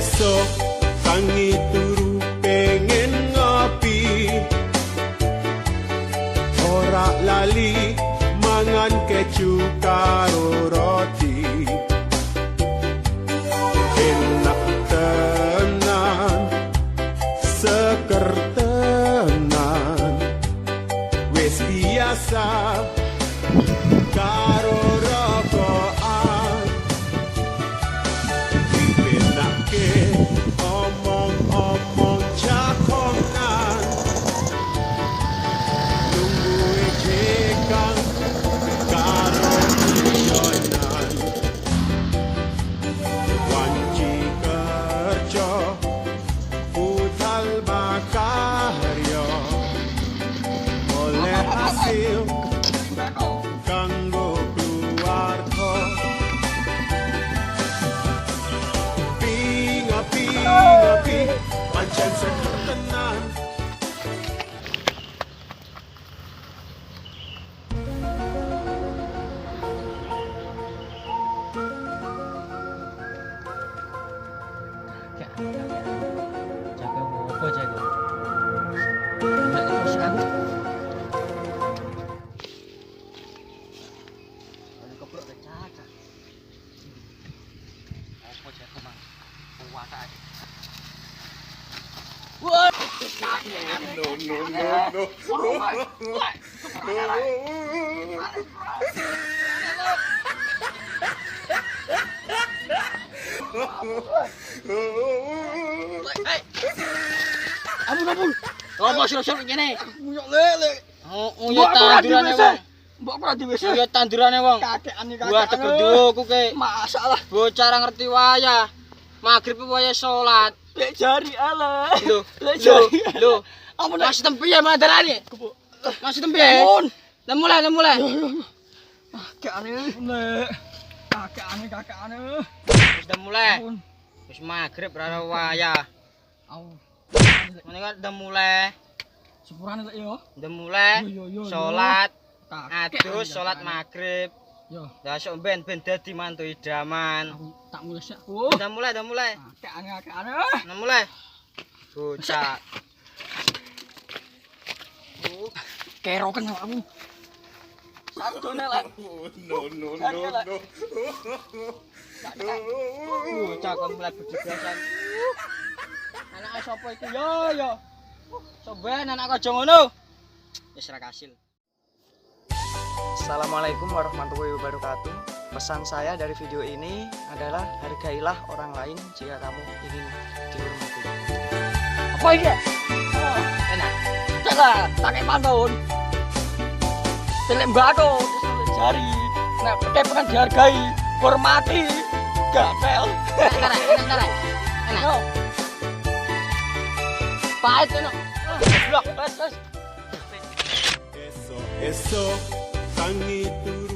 Esok tangi turu pengen ngopi, ora lali mangan keju karo roti. Enak tenan, seger tenan, wis biasa karo rokokan. Dibenake omong-omong jagongan, tunggu ejekang karo guyonan. Wanci kerja budal makarya, oleh hasil kanggo keluarga. Ngopi, pancen seger tenan. Jaga apa jaga? Enggak terus kan? Ada keblok kecaca. Apa jaga mang? Puasa aja. Wah. Ampun. Apa sirap ngene? Muyok lele. Oh, ya tandurane wong. Mbok ora diwis. Ya tandurane wong. Kakekane kakek. Gua teger duku ke. Masalah. Bocah ra ngerti wayah. Magrib wayah salat. Lek jari ala. Lho. Ampun. Mas tempe ya mandarane. Mas tempe. Ampun. Lah mulai. Kakekane lek. Kakekane. Wis udah mulai. Ampun. Wis magrib ra wayah. Au. Ngene kan udah mulai. Sepurane lek yo. Udah mulai. Yo. Salat. Kakek. Adus salat magrib. Yo. Lah sok ben dadi mantu idaman. Aku tak mulai sik. Oh. Udah mulai. Kakekane. Udah mulai. Bocah. Keroken aku. Sadone lek. No. Bocah kon mulai bedegasan. Anak sapa iku yo. Soben anak aja ngono. Wis ra kasil. Assalamualaikum warahmatullahi wabarakatuh. Pesan saya dari video ini adalah hargailah orang lain jika kamu ingin dihormati. Apa iki? Oh, Enak. cara pakai pantun. Telembako jari. Nek pakai pengen dihargai, hormati. Gatel. Enak. Enak. Pahit enak. Blok, wes. Esok tangi turu